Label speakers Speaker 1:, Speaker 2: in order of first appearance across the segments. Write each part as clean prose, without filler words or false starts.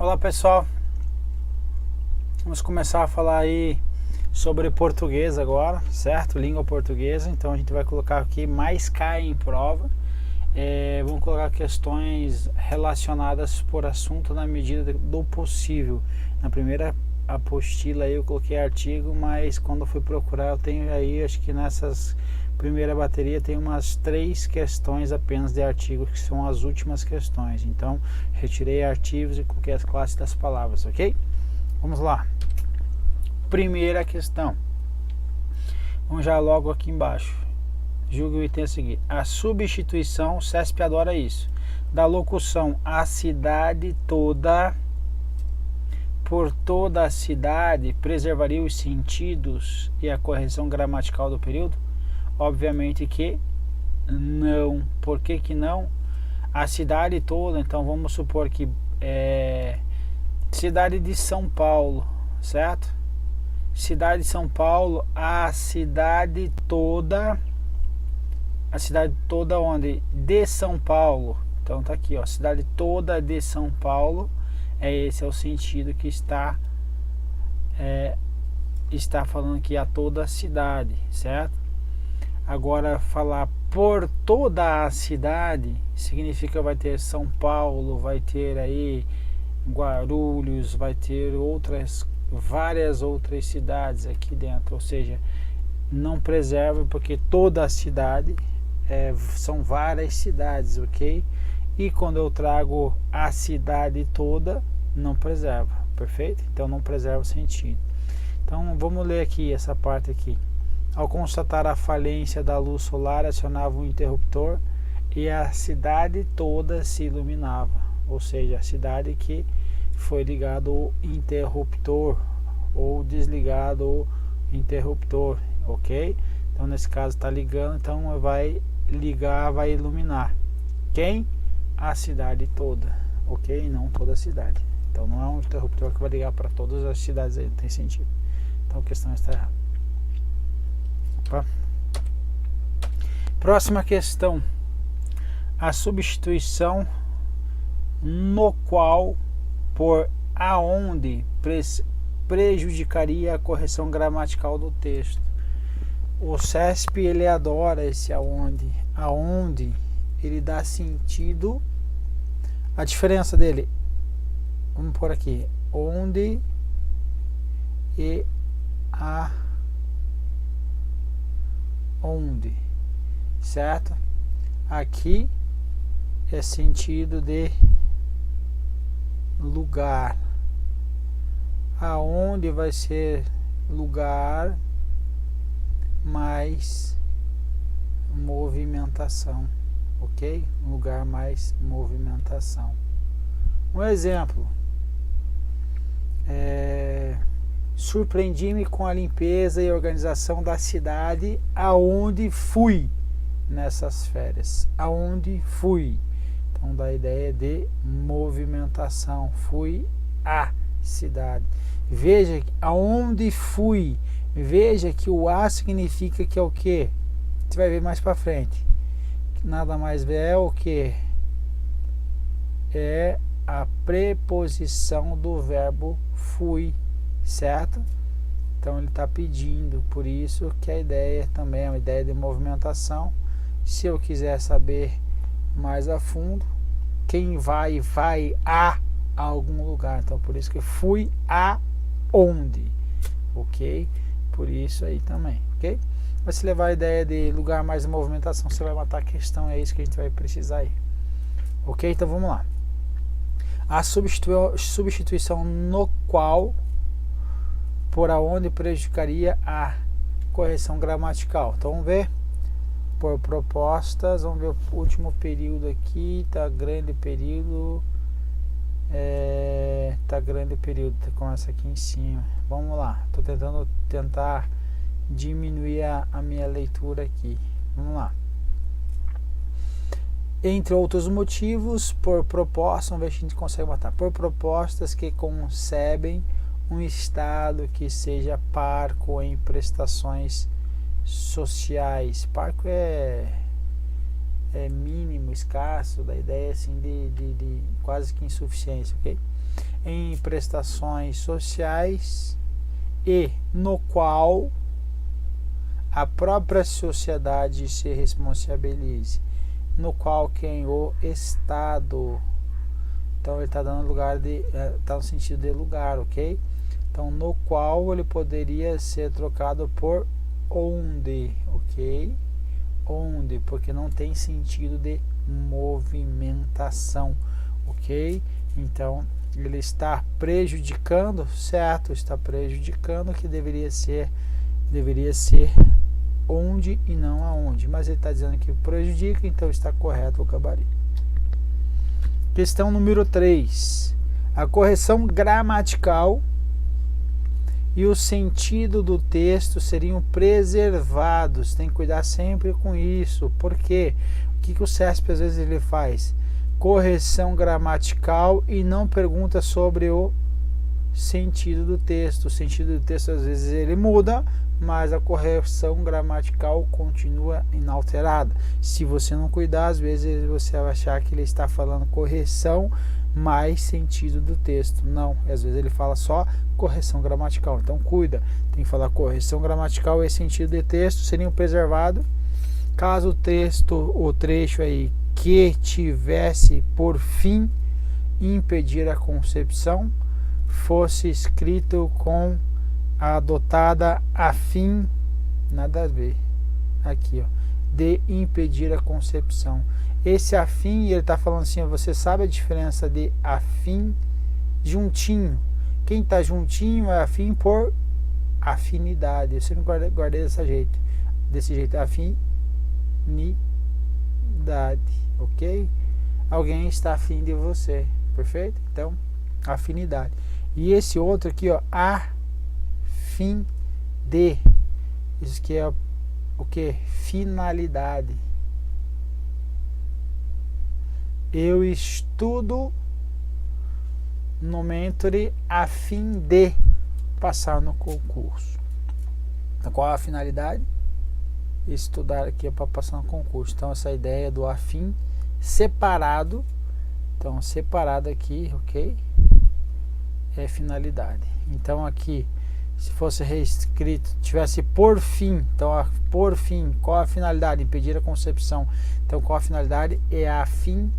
Speaker 1: Olá pessoal, vamos começar a falar aí sobre português agora, certo? Língua portuguesa. Então a gente vai colocar aqui mais cai em prova. Vamos colocar questões relacionadas por assunto na medida do possível. Na primeira apostila aí eu coloquei artigo, mas quando eu fui procurar eu tenho aí, acho que nessas primeira bateria tem umas 3 questões apenas de artigos, que são as últimas questões. Então retirei artigos e coloquei as classes das palavras, ok? Vamos lá. Primeira questão. Vamos já logo aqui embaixo. Julgue o item a seguir. A substituição, o CESP adora isso, da locução a cidade toda por toda a cidade preservaria os sentidos e a correção gramatical do período? Obviamente que não. Por que que não? A cidade toda, então vamos supor que cidade de São Paulo, certo? Cidade de São Paulo, a cidade toda onde? De São Paulo. Então tá aqui, ó, cidade toda de São Paulo, esse é o sentido que está falando aqui, a toda a cidade, certo? Agora falar por toda a cidade significa vai ter São Paulo, vai ter aí Guarulhos, vai ter várias outras cidades aqui dentro, ou seja, não preserva porque toda a cidade são várias cidades, ok? E quando eu trago a cidade toda, não preserva, perfeito? Então não preserva o sentido. Então vamos ler aqui essa parte aqui. Ao constatar a falência da luz solar, acionava o interruptor e a cidade toda se iluminava, ou seja, a cidade que foi ligado o interruptor ou desligado o interruptor, ok? Então nesse caso está ligando, então vai ligar, vai iluminar. Quem? A cidade toda, ok? Não toda a cidade. Então não é um interruptor que vai ligar para todas as cidades, aí não tem sentido. Então a questão está errada. Opa. Próxima questão. A substituição no qual por aonde prejudicaria a correção gramatical do texto. O CESP ele adora esse aonde. Aonde ele dá sentido. A diferença dele, vamos por aqui, onde e a onde, certo? Aqui é sentido de lugar. Aonde vai ser lugar mais movimentação, ok? Lugar mais movimentação. Um exemplo. Surpreendi-me com a limpeza e organização da cidade aonde fui nessas férias. Aonde fui. Então dá a ideia de movimentação. Fui à cidade. Veja aonde fui. Veja que o a significa que é o que? Você vai ver mais para frente. Nada mais é o que? É a preposição do verbo fui, certo? Então ele está pedindo, por isso que a ideia também é uma ideia de movimentação. Se eu quiser saber mais a fundo, quem vai a algum lugar. Então por isso que fui a onde, ok? Por isso aí também, ok? Mas se levar a ideia de lugar mais movimentação, você vai matar a questão, é isso que a gente vai precisar aí, ok? Então vamos lá. A substituição no qual por aonde prejudicaria a correção gramatical. Então vamos ver por propostas, vamos ver o último período aqui, tá grande período, começa aqui em cima. Vamos lá, estou tentar diminuir a minha leitura aqui. Vamos lá. Entre outros motivos, por propostas, vamos ver se a gente consegue matar. Por propostas que concebem um Estado que seja parco em prestações sociais. Parco é mínimo, escasso, da ideia assim de quase que insuficiência, ok? em prestações sociais e no qual a própria sociedade se responsabilize, no qual quem? O Estado. Então ele está dando lugar de, está no sentido de lugar, ok? Então no qual ele poderia ser trocado por onde, ok? Onde, porque não tem sentido de movimentação, ok? Então ele está prejudicando, certo? Está prejudicando, que deveria ser onde e não aonde, mas ele está dizendo que prejudica, então está correto o gabarito. Questão número 3. A correção gramatical e o sentido do texto seriam preservados. Tem que cuidar sempre com isso. Por quê? O que o CESP às vezes ele faz? Correção gramatical e não pergunta sobre o sentido do texto. O sentido do texto às vezes ele muda, mas a correção gramatical continua inalterada. Se você não cuidar, às vezes você vai achar que ele está falando correção mais sentido do texto. Não, às vezes ele fala só correção gramatical. Então cuida, tem que falar correção gramatical e sentido de texto seriam preservados. Caso o texto, o trecho aí que tivesse por fim impedir a concepção, fosse escrito com a adotada a fim, nada a ver, aqui ó, de impedir a concepção. Esse afim, ele está falando assim, você sabe a diferença de afim, juntinho. Quem está juntinho é afim por afinidade. Eu sempre guardei desse jeito, afinidade, ok? Alguém está afim de você, perfeito? Então, afinidade. E esse outro aqui, ó, fim de, isso que é o que? Finalidade. Eu estudo no Mentoring a fim de passar no concurso. Então, qual é a finalidade? Estudar aqui para passar no concurso. Então essa ideia do afim separado, então separado aqui, ok? É finalidade. Então aqui, se fosse reescrito, tivesse por fim, então por fim, qual a finalidade? Impedir a concepção. Então qual a finalidade? É a fim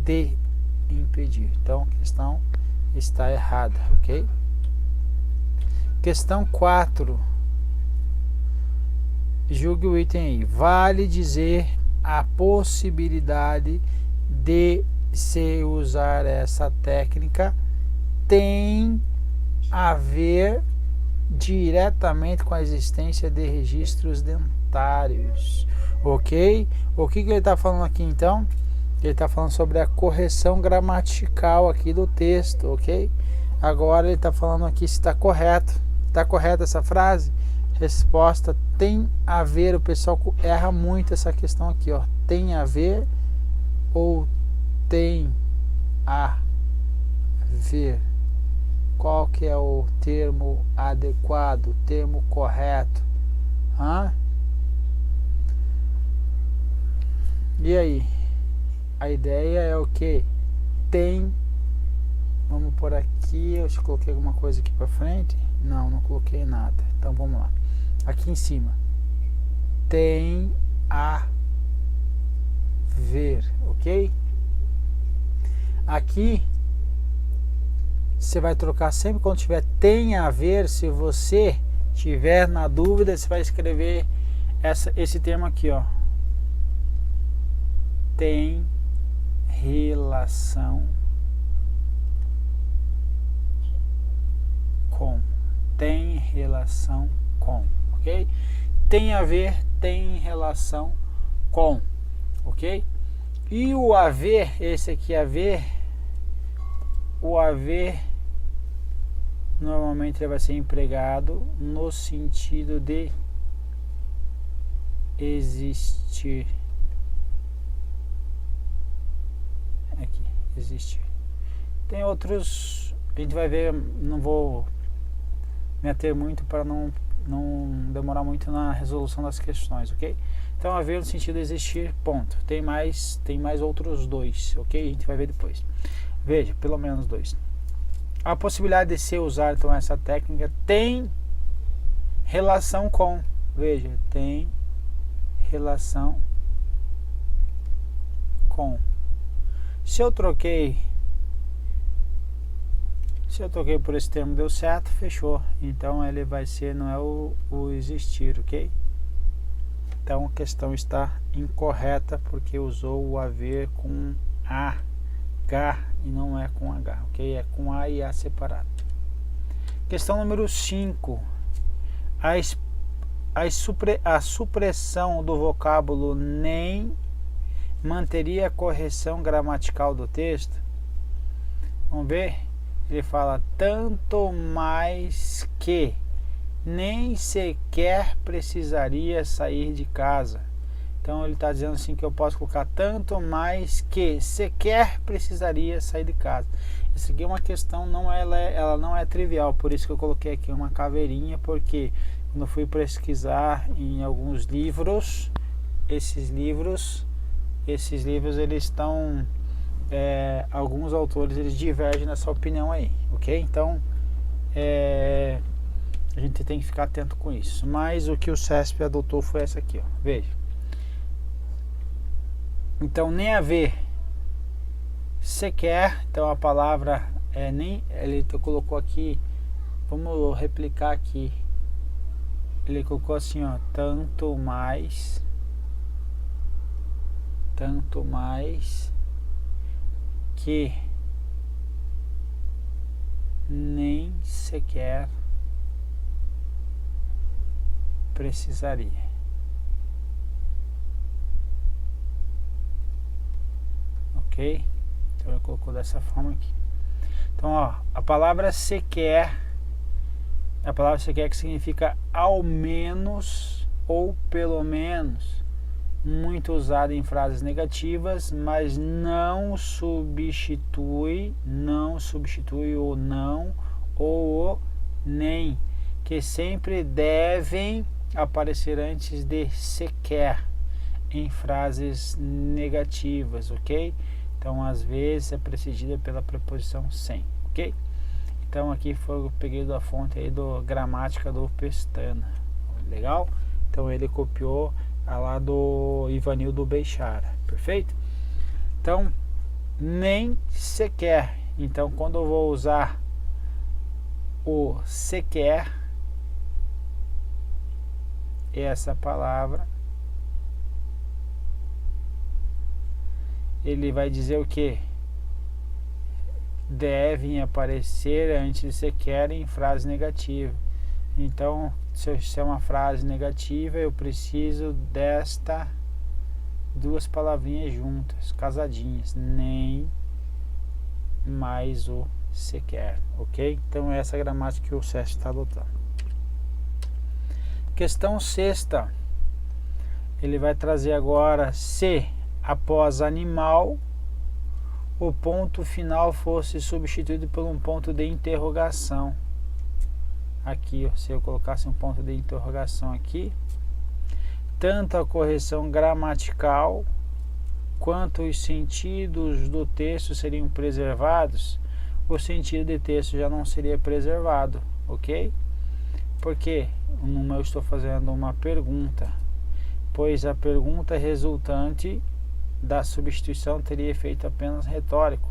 Speaker 1: de impedir. Então a questão está errada, ok? Questão 4. Julgue o item aí. Vale dizer a possibilidade de se usar essa técnica tem a ver diretamente com a existência de registros dentários, ok? O que ele está falando aqui então? Ele está falando sobre a correção gramatical aqui do texto, ok? Agora ele está falando aqui se está correto. Está correta essa frase? Resposta: tem a ver. O pessoal erra muito essa questão aqui, ó. Tem a ver ou tem a ver? Qual que é o termo adequado, o termo correto? E aí? A ideia é o que? Tem. Vamos por aqui. Eu coloquei alguma coisa aqui para frente? Não coloquei nada. Então vamos lá. Aqui em cima. Tem a ver, ok? Aqui você vai trocar sempre quando tiver tem a ver. Se você tiver na dúvida, você vai escrever esse termo aqui, ó. Tem relação com. Tem relação com, ok? Tem a ver, tem relação com, ok? E o haver, esse aqui haver, o haver normalmente ele vai ser empregado no sentido de existir. Aqui, existir. Tem outros, a gente vai ver, não vou me ater muito para não demorar muito na resolução das questões, ok? Então, haver no sentido existir, ponto. Tem mais outros dois, ok? A gente vai ver depois. Veja, pelo menos dois. A possibilidade de se usar, então, essa técnica tem relação com, veja, tem relação com. Se eu troquei por esse termo, deu certo, fechou. Então ele vai ser, não é o existir, ok? Então a questão está incorreta porque usou o haver com H e não é com H, ok? É com A e A separado. Questão número 5. A supressão do vocábulo nem manteria a correção gramatical do texto? Vamos ver? Ele fala tanto mais que nem sequer precisaria sair de casa. Então ele está dizendo assim que eu posso colocar tanto mais que sequer precisaria sair de casa. Isso aqui é uma questão, ela não é trivial, por isso que eu coloquei aqui uma caveirinha, porque quando eu fui pesquisar em alguns livros, esses livros eles estão, alguns autores eles divergem nessa opinião aí, ok? Então a gente tem que ficar atento com isso. Mas o que o CESP adotou foi essa aqui, ó. Veja. Então nem haver sequer, então a palavra nem, ele colocou aqui, vamos replicar aqui. Ele colocou assim, ó, tanto mais que nem sequer precisaria. Ok? Então ele colocou dessa forma aqui. Então, ó, a palavra sequer que significa ao menos ou pelo menos, muito usada em frases negativas, mas não substitui o não ou o nem, que sempre devem aparecer antes de sequer em frases negativas, ok? Então, às vezes é precedida pela preposição sem, ok? Então, aqui eu peguei da fonte aí do Gramática do Pestana, legal? Então, ele copiou a lá do Ivanildo Beixara, perfeito? Então, nem sequer. Então, quando eu vou usar o sequer, essa palavra, ele vai dizer o que? Devem aparecer antes de sequer em frase negativa. Então, se é uma frase negativa, eu preciso desta duas palavrinhas juntas, casadinhas, nem mais o sequer, ok? Então essa é a gramática que o CESP está adotando. Questão 6ª, ele vai trazer agora se após animal o ponto final fosse substituído por um ponto de interrogação. Aqui, ó, se eu colocasse um ponto de interrogação aqui, tanto a correção gramatical quanto os sentidos do texto seriam preservados, o sentido de texto já não seria preservado, ok? Porque eu estou fazendo uma pergunta, pois a pergunta resultante da substituição teria efeito apenas retórico.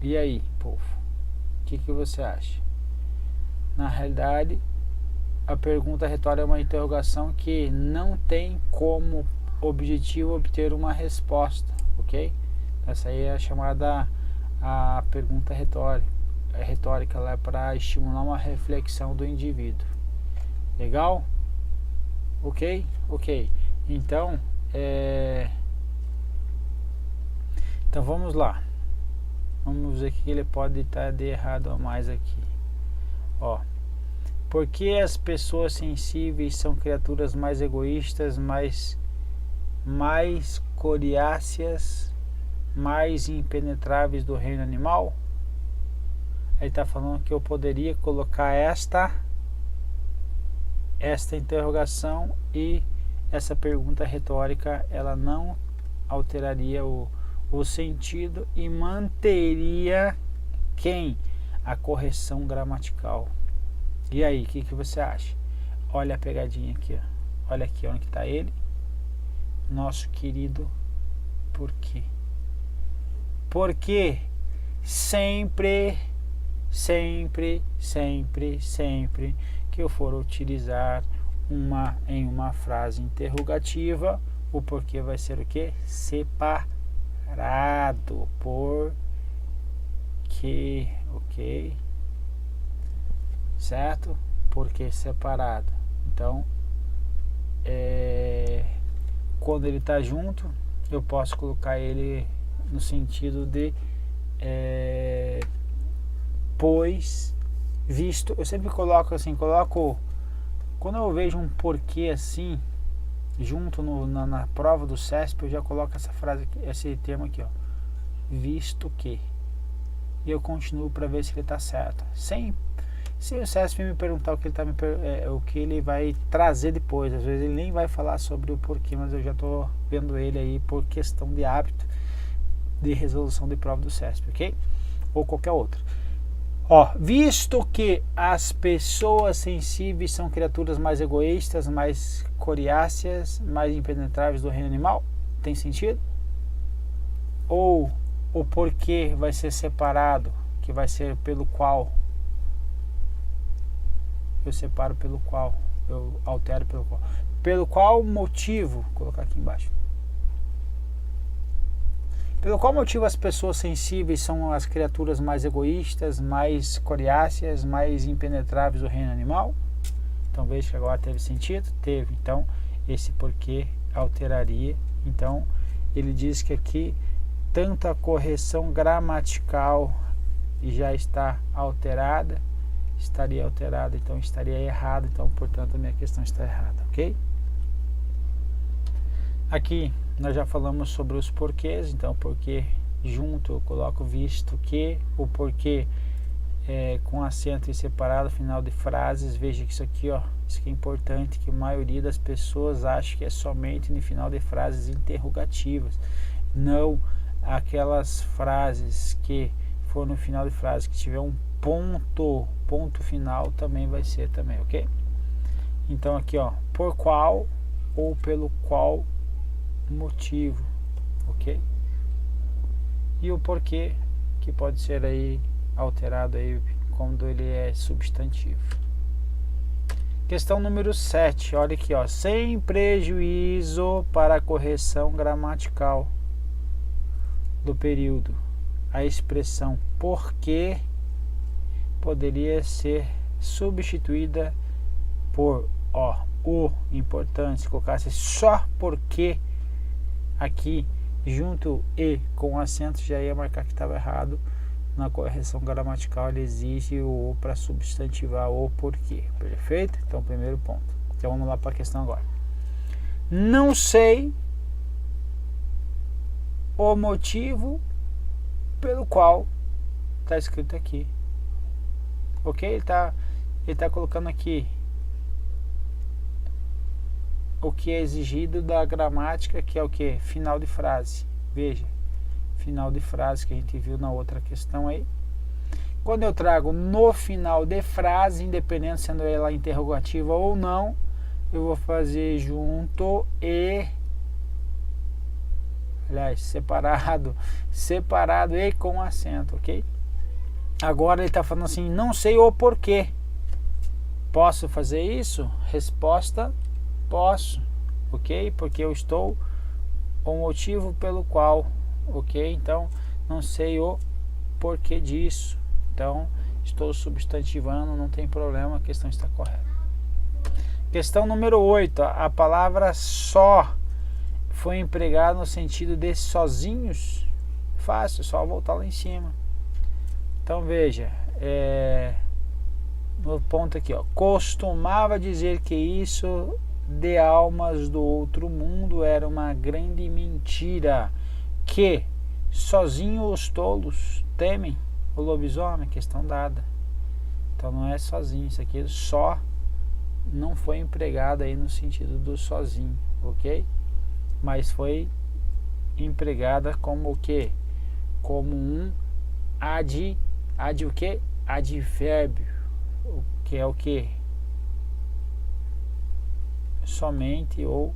Speaker 1: E aí, povo? O que você acha? Na realidade, a pergunta retórica é uma interrogação que não tem como objetivo obter uma resposta, ok? Essa aí é a chamada a pergunta retórica. Ela é para estimular uma reflexão do indivíduo. Legal? Ok? Ok. Então, então vamos lá. Vamos ver o que ele pode estar de errado a mais aqui. Ó, por que as pessoas sensíveis são criaturas mais egoístas, mais coriáceas, mais impenetráveis do reino animal? Ele está falando que eu poderia colocar esta esta interrogação e essa pergunta retórica, ela não alteraria o sentido e manteria quem? A correção gramatical. E aí, o que você acha? Olha a pegadinha aqui, ó. Olha aqui onde está ele. Nosso querido porquê. Porque sempre que eu for utilizar em uma frase interrogativa, o porquê vai ser o quê? Separado. Por que, ok? Certo? Porque separado. Então, quando ele está junto, eu posso colocar ele no sentido de pois, visto. Eu sempre coloco assim, quando eu vejo um porquê assim, junto na prova do CESP, eu já coloco essa frase aqui, esse termo aqui, ó, visto que, e eu continuo para ver se ele está certo. Se o CESP me perguntar o que ele vai trazer depois, às vezes ele nem vai falar sobre o porquê, mas eu já estou vendo ele aí por questão de hábito de resolução de prova do CESP, ok? Ou qualquer outro. Ó, visto que as pessoas sensíveis são criaturas mais egoístas, mais coriáceas, mais impenetráveis do reino animal, tem sentido? Ou o porquê vai ser separado, que vai ser pelo qual eu separo, pelo qual eu altero, pelo qual motivo, vou colocar aqui embaixo. Pelo qual motivo as pessoas sensíveis são as criaturas mais egoístas, mais coriáceas, mais impenetráveis do reino animal? Então veja que agora teve sentido? Teve. Então esse porquê alteraria. Então ele diz que aqui tanto a correção gramatical já está alterada, estaria alterada, então estaria errada, então portanto a minha questão está errada, ok? Aqui nós já falamos sobre os porquês, então porquê junto eu coloco visto que, o porquê com acento e separado, final de frases. Veja que isso aqui, ó, isso aqui é importante, que a maioria das pessoas acha que é somente no final de frases interrogativas, não aquelas frases que for no final de frase que tiver um ponto final também vai ser também, ok? Então aqui, ó, por qual ou pelo qual motivo, ok? E o porquê, que pode ser aí alterado aí quando ele é substantivo. Questão número 7, olha aqui, ó, sem prejuízo para a correção gramatical do período, a expressão porque poderia ser substituída por, ó, o importante, se colocasse só porque aqui junto e com acento, já ia marcar que estava errado. Na correção gramatical ele exige o para substantivar o porquê, perfeito? Então primeiro ponto. Então vamos lá para a questão agora. Não sei o motivo pelo qual está escrito aqui, ok? Ele tá colocando aqui o que é exigido da gramática, que é o que? Final de frase. Veja, final de frase que a gente viu na outra questão aí. Quando eu trago no final de frase, independente sendo ela interrogativa ou não, eu vou fazer junto e, aliás, separado e com acento, ok? Agora ele está falando assim, não sei o porquê. Posso fazer isso? Resposta, posso, ok? Porque eu estou o motivo pelo qual, ok? Então, não sei o porquê disso. Então, estou substantivando, não tem problema, a questão está correta. Questão número 8. A palavra só foi empregada no sentido de sozinhos? Fácil, só voltar lá em cima. Então, veja, no ponto aqui, ó, costumava dizer que isso de almas do outro mundo era uma grande mentira, que sozinho os tolos temem o lobisomem, questão dada. Então não é sozinho, isso aqui só não foi empregada aí no sentido do sozinho, ok? Mas foi empregada como o quê? Como um o quê? Advérbio, que é o quê? Somente ou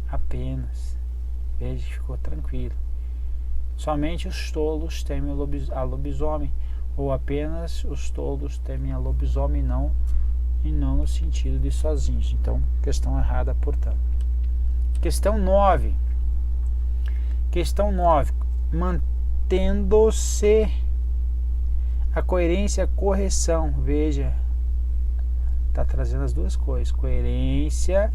Speaker 1: apenas. Veja, ficou tranquilo. Somente os tolos temem a lobisomem, ou apenas os tolos temem a lobisomem, e não no sentido de sozinhos. Então, questão errada, portanto. Questão 9. Questão 9. Mantendo-se a coerência e a correção. Veja, está trazendo as duas coisas. Coerência,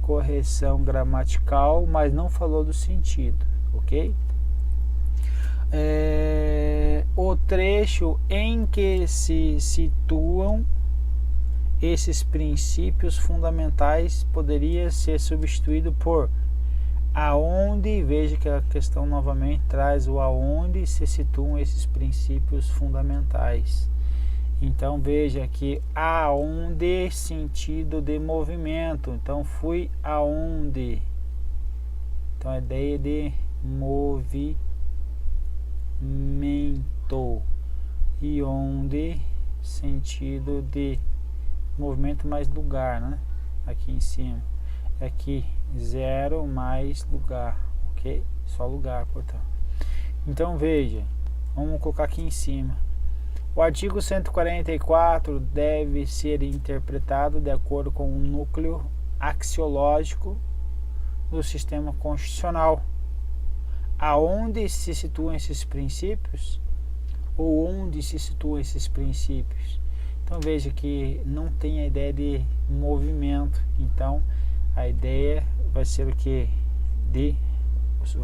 Speaker 1: correção gramatical, mas não falou do sentido, ok? O trecho em que se situam esses princípios fundamentais poderia ser substituído por aonde. Veja que a questão novamente traz o aonde se situam esses princípios fundamentais. Então veja que aonde, sentido de movimento. Então fui aonde. Então a ideia de movimento. E onde, sentido de movimento mais lugar, né? Aqui em cima. Aqui 0 mais lugar, ok? Só lugar, portanto. Então veja, vamos colocar aqui em cima. O artigo 144 deve ser interpretado de acordo com o núcleo axiológico do sistema constitucional. Aonde se situam esses princípios? Ou onde se situam esses princípios? Então veja que não tem a ideia de movimento. Então a ideia vai ser o que?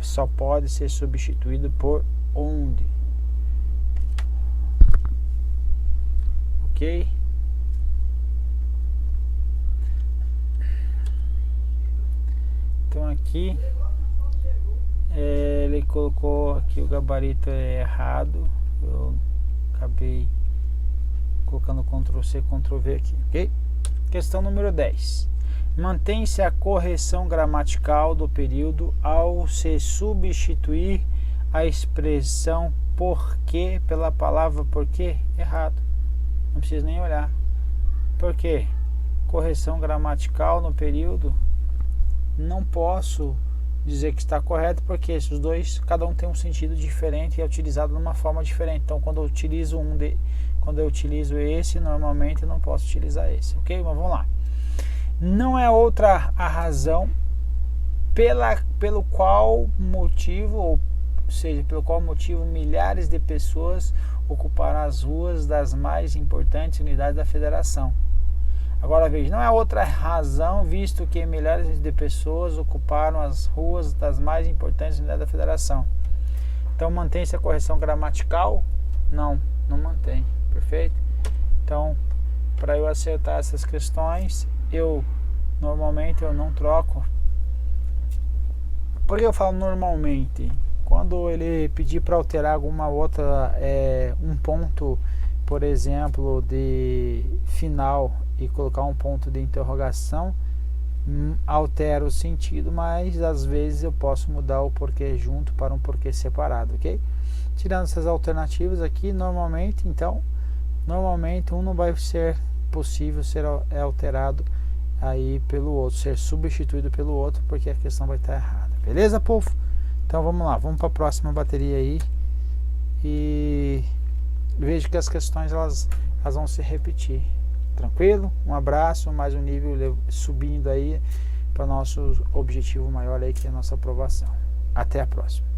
Speaker 1: Só pode ser substituído por onde. Ok? Então aqui ele colocou aqui o gabarito errado. Eu acabei colocando Ctrl+C, Ctrl+V aqui, ok? Questão número 10. Mantém-se a correção gramatical do período ao se substituir a expressão porque pela palavra porque? Errado. Não precisa nem olhar. Por quê? Correção gramatical no período, não posso dizer que está correto, porque esses dois, cada um tem um sentido diferente e é utilizado de uma forma diferente. Então, quando eu utilizo quando eu utilizo esse, normalmente eu não posso utilizar esse, ok? Mas vamos lá. Não é outra a razão pelo qual motivo, ou seja, pelo qual motivo milhares de pessoas ocuparam as ruas das mais importantes unidades da federação. Agora veja, não é outra razão, visto que milhares de pessoas ocuparam as ruas das mais importantes unidades da federação. Então mantém-se a correção gramatical? Não mantém, perfeito? Então, para eu acertar essas questões, normalmente eu não troco. Por que eu falo normalmente? Quando ele pedir para alterar alguma outra, um ponto, por exemplo, de final e colocar um ponto de interrogação, altera o sentido, mas às vezes eu posso mudar o porquê junto para um porquê separado, ok? Tirando essas alternativas aqui, normalmente um não vai ser possível ser alterado aí pelo outro, ser substituído pelo outro, porque a questão vai estar errada, beleza, povo? Então vamos lá, vamos para a próxima bateria aí e vejo que as questões elas vão se repetir. Tranquilo? Um abraço, mais um nível subindo aí para nosso objetivo maior aí, que é a nossa aprovação. Até a próxima.